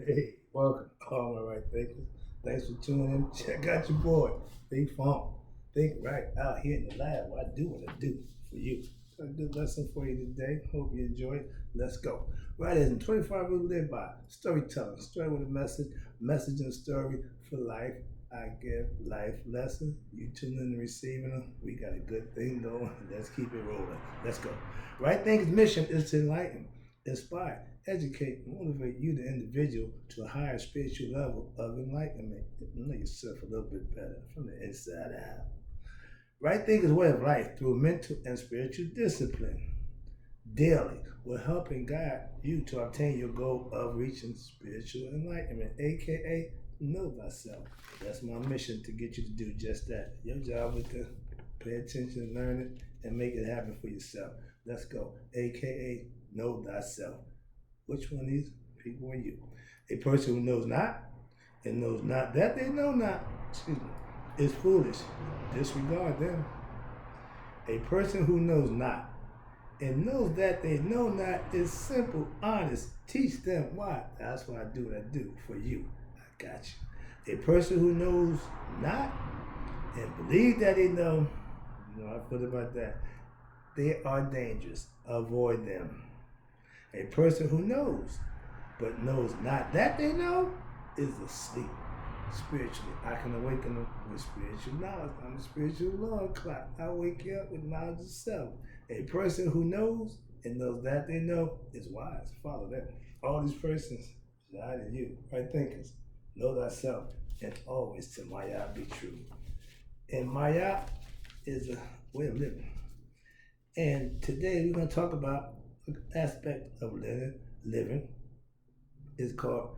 Hey, welcome, all my right thinkers. Thanks for tuning in. Check out your boy, Big Funk. Think right out here in the lab. What I do what I do for you. Got a good lesson for you today. Hope you enjoy it. Let's go. Right as in 25 we live by. Storytelling. Story with a message and story for life. I give life lessons. You tune in and receiving them. We got a good thing going. Let's keep it rolling. Let's go. Right Thinkers' mission is to enlighten, inspire, educate, and motivate you, the individual, to a higher spiritual level of enlightenment. Know yourself a little bit better from the inside out. Right thinking is way of life through mental and spiritual discipline. Daily will help and guide you to obtain your goal of reaching spiritual enlightenment, aka know thyself. That's my mission, to get you to do just that. Your job is to pay attention, learn it, and make it happen for yourself. Let's go, aka know thyself. Which one of these people are you? A person who knows not and knows not that they know not, excuse me, is foolish. Disregard them. A person who knows not and knows that they know not is simple, honest. Teach them why. That's why I do what I do for you. I got you. A person who knows not and believe that they know, you know how I feel about that. They are dangerous. Avoid them. A person who knows but knows not that they know is asleep spiritually. I can awaken them with spiritual knowledge. I'm a spiritual alarm clock. I wake you up with knowledge of self. A person who knows and knows that they know is wise. Follow them. All these persons reside in you. Right thinkers. Know thyself and always to Maya be true. And Maya is a way of living. And today we're going to talk about an aspect of living. Is called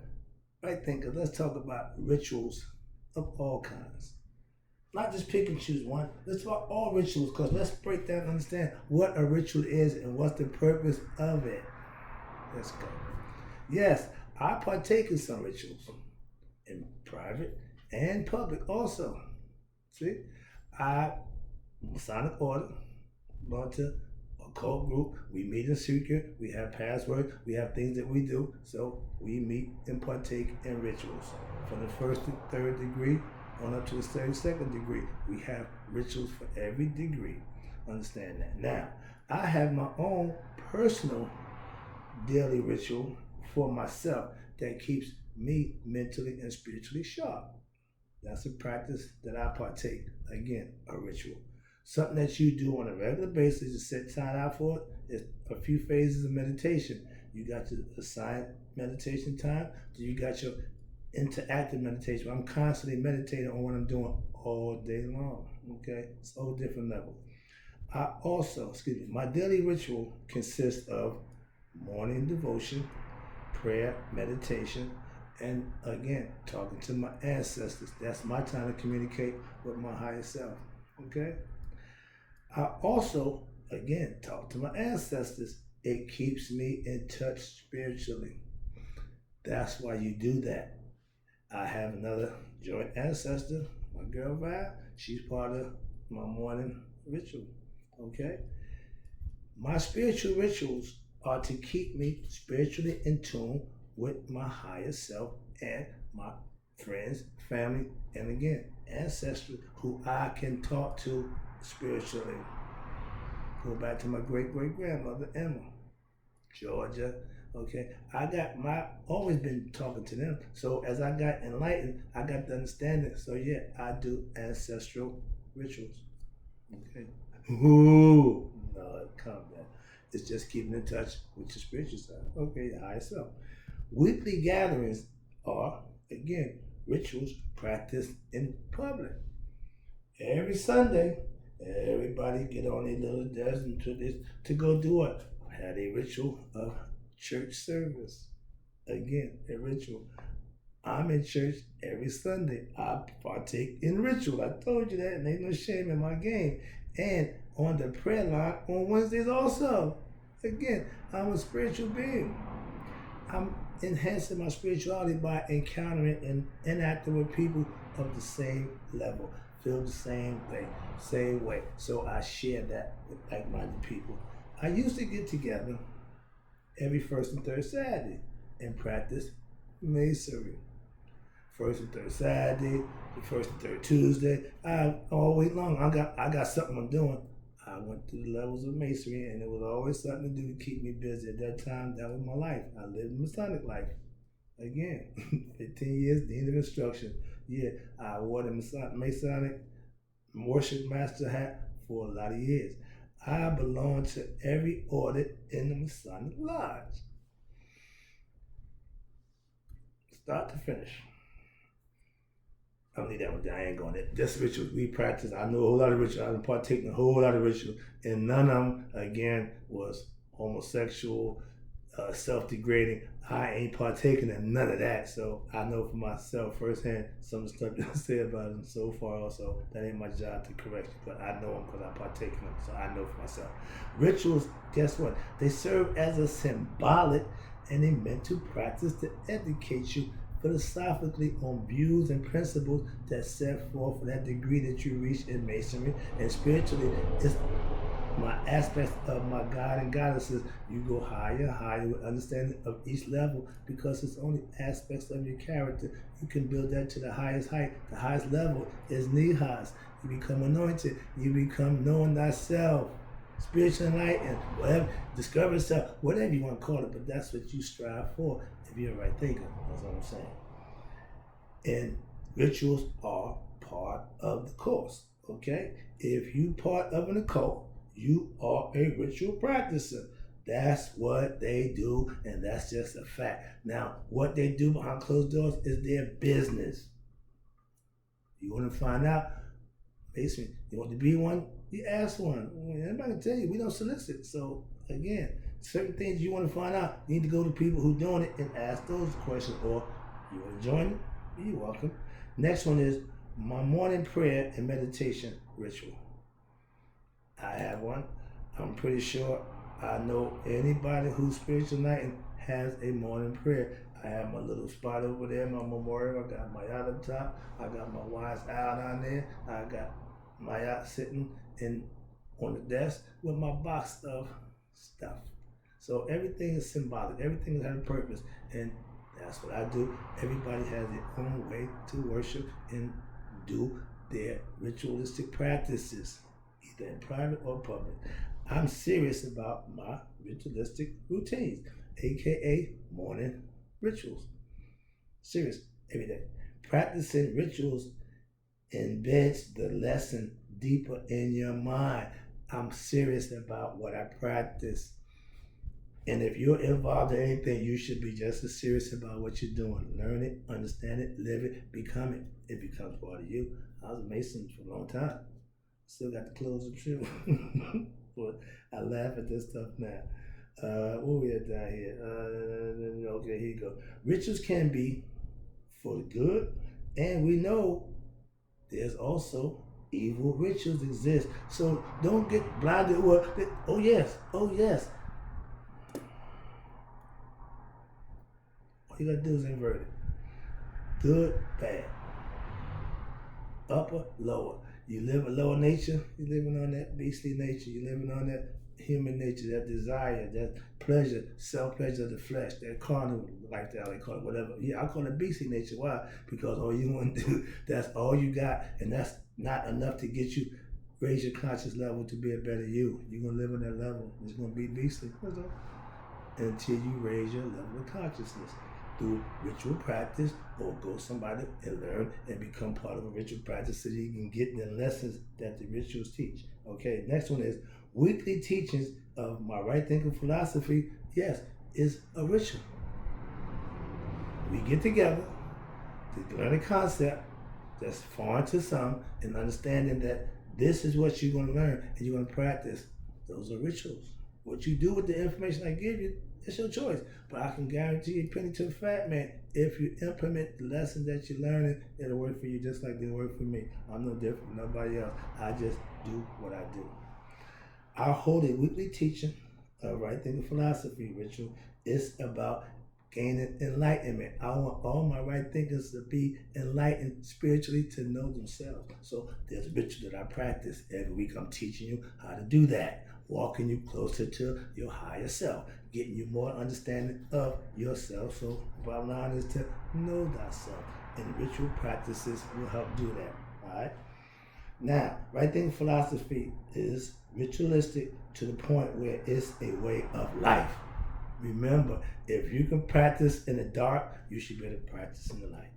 right thinker. Let's talk about rituals of all kinds. Not just pick and choose one. Let's talk about all rituals, because let's break down and understand what a ritual is and what's the purpose of it. Let's go. Yes, I partake in some rituals in private and public also. See, I Masonic order, belong to a cult group. We meet in secret. We have passwords. We have things that we do. So we meet and partake in rituals. From the first to third degree on up to the 32nd degree, we have rituals for every degree. Understand that. Now, I have my own personal daily ritual for myself that keeps me mentally and spiritually sharp. That's a practice that I partake. Again, a ritual. Something that you do on a regular basis, you set time out for it. It's a few phases of meditation. You got your assigned meditation time, then you got your interactive meditation. I'm constantly meditating on what I'm doing all day long. Okay, it's a whole different level. I also, my daily ritual consists of morning devotion, prayer, meditation, and again, talking to my ancestors. That's my time to communicate with my higher self. Okay? I also, again, talk to my ancestors. It keeps me in touch spiritually. That's why you do that. I have another joint ancestor, my girl Val. She's part of my morning ritual. Okay? My spiritual rituals are to keep me spiritually in tune with my higher self and my friends, family, and again, ancestry who I can talk to spiritually. Go back to my great great grandmother Emma, Georgia. Okay, I got my always been talking to them. So as I got enlightened, I got the understanding. So yeah, I do ancestral rituals. Okay. Ooh, no, calm down. It's just keeping in touch with your spiritual side. Okay, higher self. Weekly gatherings are again rituals practiced in public. Every Sunday, everybody get on their little desk and to go do what? Had a ritual of church service. Again, a ritual. I'm in church every Sunday. I partake in ritual. I told you that, and ain't no shame in my game. And on the prayer line on Wednesdays also. Again, I'm a spiritual being. I'm enhancing my spirituality by encountering and interacting with people of the same level, feel the same thing, same way. So I share that with like-minded people. I used to get together every first and third Saturday and practice Masonry. First and third Saturday, the first and third Tuesday. All week long, I got something I'm doing. I went through the levels of masonry, and it was always something to do to keep me busy. At that time, that was my life. I lived a Masonic life. Again, 15 years, Dean of Instruction. Yeah, I wore the Masonic worship master hat for a lot of years. I belong to every order in the Masonic Lodge. Start to finish. I don't need that one. I ain't going there. Just rituals we practice. I know a whole lot of rituals. I've partaken in a whole lot of rituals, and none of them, again, was homosexual, self-degrading. I ain't partaking in none of that, so I know for myself firsthand some of the stuff that I say about them so far. Also, that ain't my job to correct you, but I know them because I partake in them, so I know for myself. Rituals, guess what? They serve as a symbolic, and they meant to practice to educate you philosophically on views and principles that set forth for that degree that you reach in masonry, and spiritually it's my aspects of my God and goddesses. You go higher with understanding of each level, because it's only aspects of your character. You can build that to the highest height. The highest level is Nihas. You become anointed. You become knowing thyself, spiritual enlightened, whatever, discover yourself, whatever you want to call it, but that's what you strive for if you're a right thinker. That's what I'm saying. And rituals are part of the course, okay? If you part of an occult, you are a ritual practicer. That's what they do, and that's just a fact. Now, what they do behind closed doors is their business. You want to find out? Basically, you want to be one? You ask one. Anybody can tell you, we don't solicit. So, again, certain things you want to find out, you need to go to people who are doing it and ask those questions. Or you want to join it? You're welcome. Next one is my morning prayer and meditation ritual. I have one. I'm pretty sure I know anybody who's spiritual enlightened has a morning prayer. I have my little spot over there, my memorial. I got my yacht up top. I got my wise owl down there. I got my yacht sitting on the desk with my box of stuff. So everything is symbolic. Everything has a purpose, and that's what I do. Everybody has their own way to worship and do their ritualistic practices, either in private or public. I'm serious about my ritualistic routines, aka morning rituals. Serious, every day. Practicing rituals embeds the lesson deeper in your mind. I'm serious about what I practice. And if you're involved in anything, you should be just as serious about what you're doing. Learn it, understand it, live it, become it. It becomes part of you. I was a Mason for a long time. Still got the clothes and shoes. But I laugh at this stuff now. What we at down here? Okay, here you go. Rituals can be for the good, and we know there's also evil rituals exist. So don't get blinded. Well, oh yes. All you gotta do is invert it. Good, bad. Upper, lower. You live a lower nature, you're living on that beastly nature, you're living on that human nature, that desire, that pleasure, self-pleasure of the flesh, that carnal lifestyle, they call it, whatever. Yeah, I call it beastly nature. Why? Because all you want to do, that's all you got, and that's not enough to get you, raise your conscious level to be a better you. You're going to live on that level. It's going to be beastly. That's all. Until you raise your level of consciousness through ritual practice, or go somebody and learn and become part of a ritual practice so you can get the lessons that the rituals teach. Okay, next one is weekly teachings of my right thinking philosophy. Yes, is a ritual. We get together to learn a concept that's foreign to some, and understanding that this is what you're going to learn and you're going to practice. Those are rituals. What you do with the information I give you, it's your choice. But I can guarantee you, penny to a fat man, if you implement the lessons that you're learning, it'll work for you just like it'll work for me. I'm no different from nobody else. I just do what I do. I hold a weekly teaching of right thinking philosophy ritual. It's about gaining enlightenment. I want all my right thinkers to be enlightened spiritually, to know themselves. So there's a ritual that I practice every week. I'm teaching you how to do that, walking you closer to your higher self, getting you more understanding of yourself. So bottom line is to know thyself. And ritual practices will help do that. Alright? Now, right thinking philosophy is ritualistic to the point where it's a way of life. Remember, if you can practice in the dark, you should be able to practice in the light.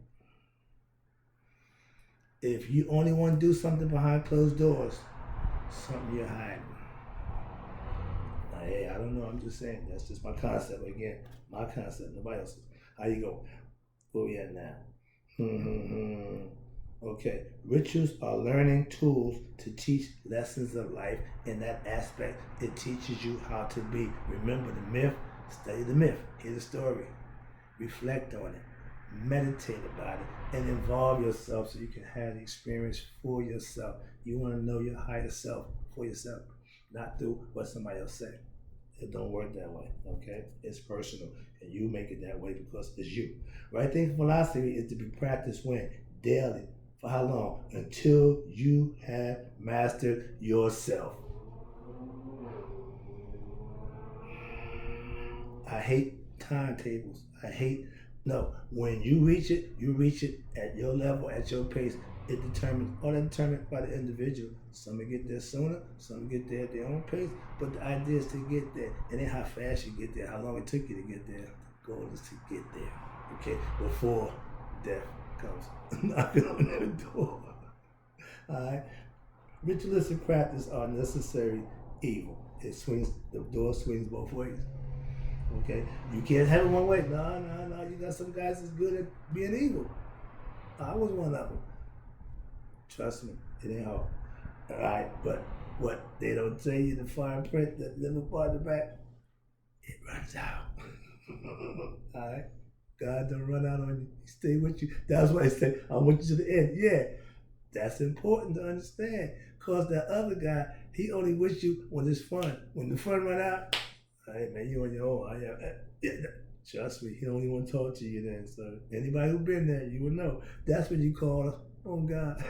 If you only want to do something behind closed doors, something you're hiding. Now, hey, I don't know. I'm just saying. That's just my concept. Again, my concept. Nobody else's. How you go? Where we at now? Okay. Rituals are learning tools to teach lessons of life. In that aspect, it teaches you how to be. Remember the myth. Study the myth. Hear the story. Reflect on it. Meditate about it and involve yourself so you can have the experience for yourself. You want to know your higher self for yourself, not through what somebody else said. It don't work that way, okay? It's personal, and you make it that way because it's you. Right thinking philosophy is to be practiced when? Daily. For how long? Until you have mastered yourself. I hate timetables. No, when you reach it at your level, at your pace. It determines, all that determined by the individual. Some will get there sooner, some get there at their own pace, but the idea is to get there. And then how fast you get there, how long it took you to get there. The goal is to get there, okay, before death comes knocking on the door. All right, ritualistic practice are necessary evil. The door swings both ways. Okay, you can't have it one way. No. You got some guys that's good at being evil. I was one of them. Trust me, it ain't hard. All right, but what they don't tell you, the fine print, that little part in the back, it runs out. All right, God don't run out on you. He stay with you. That's why I say I want you to the end. Yeah, that's important to understand. Cause that other guy, he only with you when it's fun. When the fun run out, hey man, you on your own. Trust me, he don't even want to talk to you then. So anybody who been there, you would know. That's when you call on God.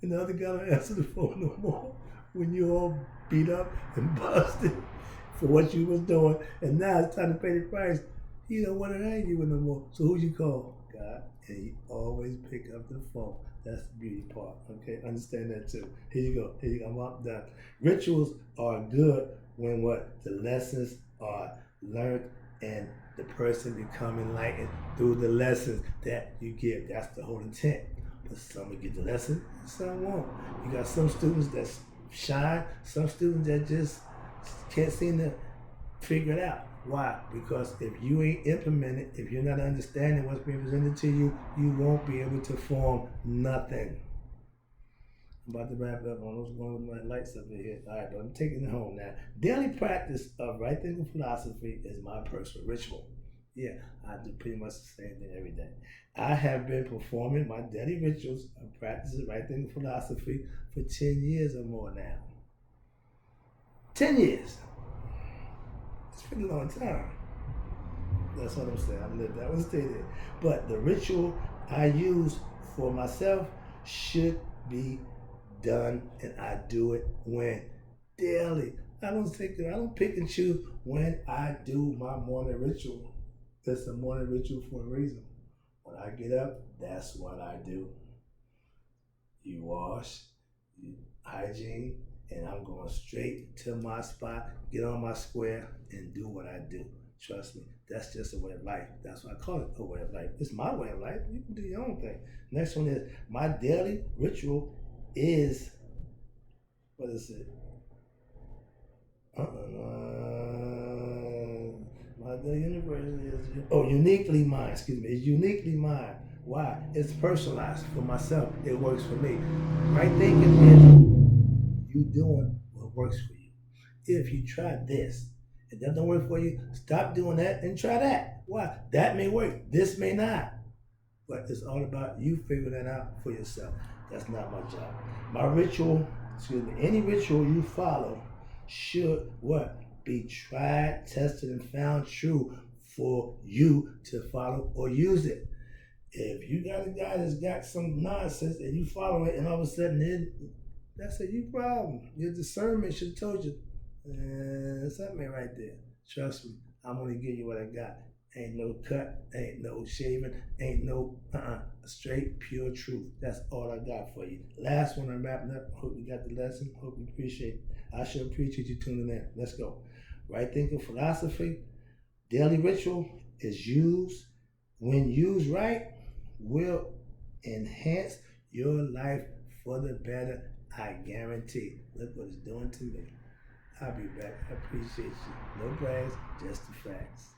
And the other guy don't answer the phone no more. When you all beat up and busted for what you was doing, and now it's time to pay the price. He don't want to hang you with no more. So who you call? God. And he always pick up the phone. That's the beauty part. Okay, understand that too. Here you go. I'm up done. Rituals are good when what? The lessons are learned and the person become enlightened through the lessons that you give. That's the whole intent. But some will get the lesson, and some won't. You got some students that shine, some students that just can't seem to figure it out. Why? Because if you ain't implementing, if you're not understanding what's being presented to you, you won't be able to form nothing. I'm about to wrap it up on those one with my lights up here. All right, but I'm taking it home now. Daily practice of right thinking philosophy is my personal ritual. Yeah, I do pretty much the same thing every day. I have been performing my daily rituals and practicing right thinking philosophy for 10 years or more now. 10 years. It's a pretty long time. That's what I'm saying. I lived that one, stay there. But the ritual I use for myself should be done, and I do it when? Daily. I don't pick and choose when I do my morning ritual. It's a morning ritual for a reason. When I get up, that's what I do. You wash, hygiene, and I'm going straight to my spot, get on my square, and do what I do. Trust me, that's just a way of life. That's why I call it a way of life. It's my way of life. You can do your own thing. Next one is my daily ritual is, what is it? The universe is, uniquely mine. Excuse me. It's uniquely mine. Why? It's personalized for myself. It works for me. Right thinking is you doing what works for you. If you try this and that don't work for you, stop doing that and try that. Why? That may work. This may not. But it's all about you figuring that out for yourself. That's not my job. My ritual, any ritual you follow should what? Be tried, tested, and found true for you to follow or use it. If you got a guy that's got some nonsense and you follow it and all of a sudden that's a you problem. Your discernment should have told you, Something ain't right there. Trust me, I'm gonna give you what I got. Ain't no cut, ain't no shaving, ain't no straight pure truth. That's all I got for you. Last one I'm wrapping up. Hope you got the lesson. Hope you appreciate it. I sure appreciate you tuning in. Let's go. Right thinking philosophy, daily ritual is used when used right, will enhance your life for the better. I guarantee. Look what it's doing to me. I'll be back. I appreciate you. No brags, just the facts.